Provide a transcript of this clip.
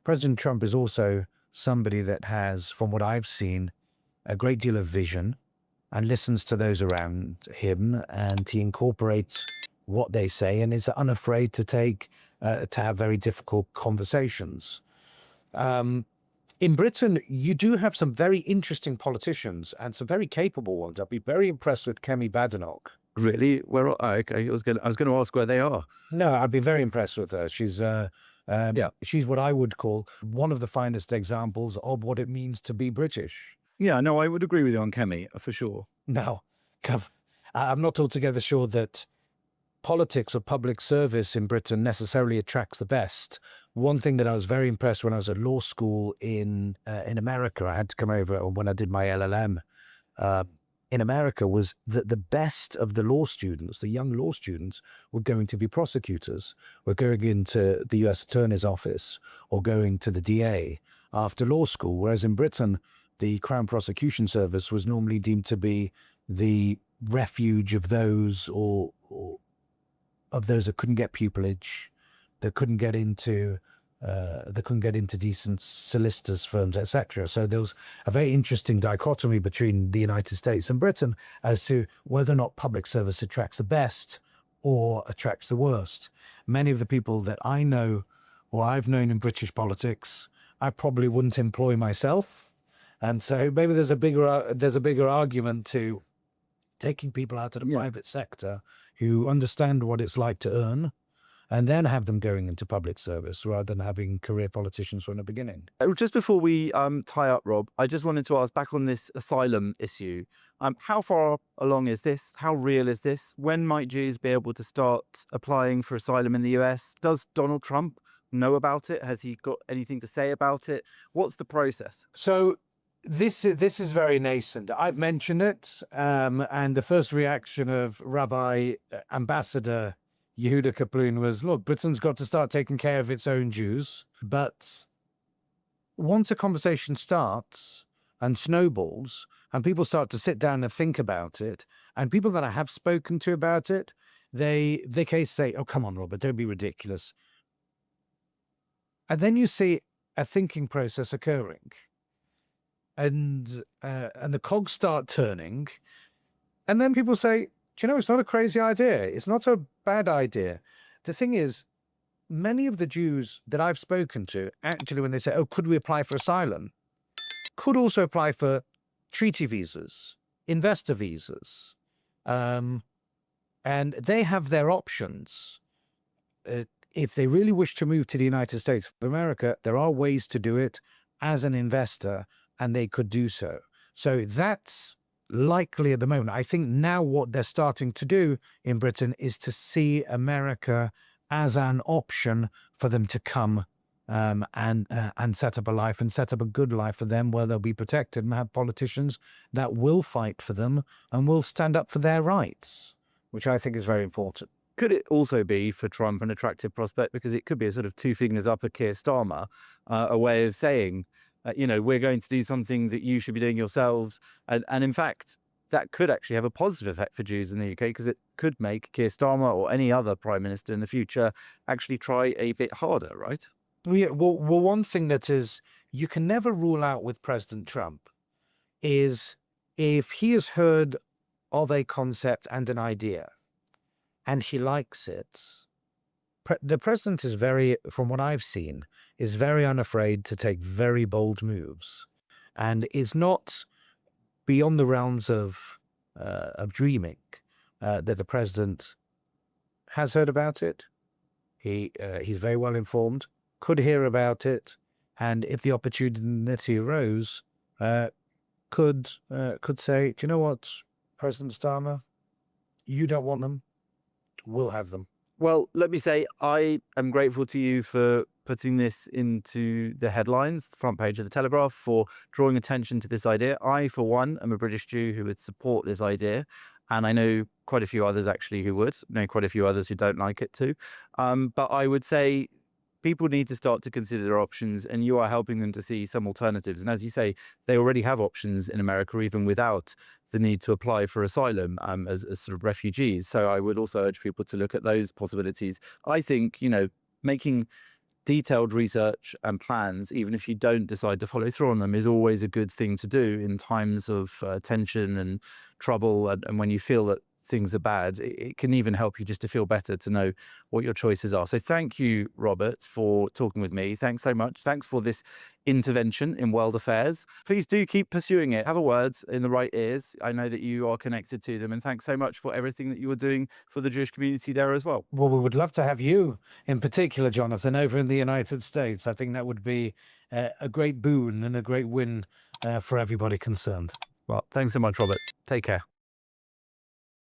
President Trump is also somebody that has, from what I've seen, a great deal of vision and listens to those around him, and he incorporates what they say and is unafraid to have very difficult conversations. In Britain, you do have some very interesting politicians and some very capable ones. I'd be very impressed with Kemi Badenoch. Really? Where? Okay, I was going to ask where they are. No, I'd be very impressed with her. She's what I would call one of the finest examples of what it means to be British. Yeah, no, I would agree with you on Kemi for sure. Now, I'm not altogether sure that politics or public service in Britain necessarily attracts the best. One thing that I was very impressed when I was at law school in America, I had to come over when I did my LLM in America, was that the best of the law students, the young law students, were going to be prosecutors, were going into the US Attorney's Office or going to the DA after law school, whereas in Britain, the Crown Prosecution Service was normally deemed to be the refuge of those or of those that couldn't get pupillage, that couldn't get into decent solicitors firms, etc. So there was a very interesting dichotomy between the United States and Britain as to whether or not public service attracts the best or attracts the worst. Many of the people that I know or I've known in British politics, I probably wouldn't employ myself. And so maybe there's a bigger argument to taking people out of the private sector who understand what it's like to earn, and then have them going into public service rather than having career politicians from the beginning. Just before we tie up, Rob, I just wanted to ask back on this asylum issue. How far along is this? How real is this? When might Jews be able to start applying for asylum in the US? Does Donald Trump know about it? Has he got anything to say about it? What's the process? So this is very nascent. I've mentioned it, and the first reaction of Rabbi Ambassador Yehuda Kaplan was, look, Britain's got to start taking care of its own Jews. But once a conversation starts and snowballs and people start to sit down and think about it, and people that I have spoken to about it, they can say, oh, come on, Robert, don't be ridiculous. And then you see a thinking process occurring, and the cogs start turning, and then people say, do you know, it's not a crazy idea. It's not a bad idea. The thing is, many of the Jews that I've spoken to, actually, when they say, oh, could we apply for asylum, could also apply for treaty visas, investor visas. And they have their options. If they really wish to move to the United States of America, there are ways to do it as an investor, and they could do so. So that's likely at the moment. I think now what they're starting to do in Britain is to see America as an option for them to come and set up a life and set up a good life for them where they'll be protected and have politicians that will fight for them and will stand up for their rights, which I think is very important. Could it also be for Trump an attractive prospect because it could be a sort of two fingers up at Keir Starmer, a way of saying, we're going to do something that you should be doing yourselves. And in fact, that could actually have a positive effect for Jews in the UK because it could make Keir Starmer or any other prime minister in the future actually try a bit harder, right? Yeah, well, one thing that is you can never rule out with President Trump is if he has heard of a concept and an idea and he likes it, the president is from what I've seen, is very unafraid to take very bold moves, and is not beyond the realms of dreaming that the president has heard about it. He's very well informed, could hear about it, and if the opportunity arose, could say, do you know what, President Starmer, you don't want them, we'll have them. Well, let me say, I am grateful to you for putting this into the headlines, the front page of the Telegraph, for drawing attention to this idea. I, for one, am a British Jew who would support this idea. And I know quite a few others actually who would, know quite a few others who don't like it too. But I would say people need to start to consider their options, and you are helping them to see some alternatives. And as you say, they already have options in America, even without the need to apply for asylum as sort of refugees. So I would also urge people to look at those possibilities. I think, making detailed research and plans, even if you don't decide to follow through on them, is always a good thing to do in times of tension and trouble. And when you feel that things are bad, it can even help you just to feel better to know what your choices are. So thank you, Robert, for talking with me. Thanks so much. Thanks for this intervention in world affairs. Please do keep pursuing it. Have a word in the right ears. I know that you are connected to them. And thanks so much for everything that you are doing for the Jewish community there as well. Well, we would love to have you in particular, Jonathan, over in the United States. I think that would be a great boon and a great win for everybody concerned. Well, thanks so much, Robert. Take care.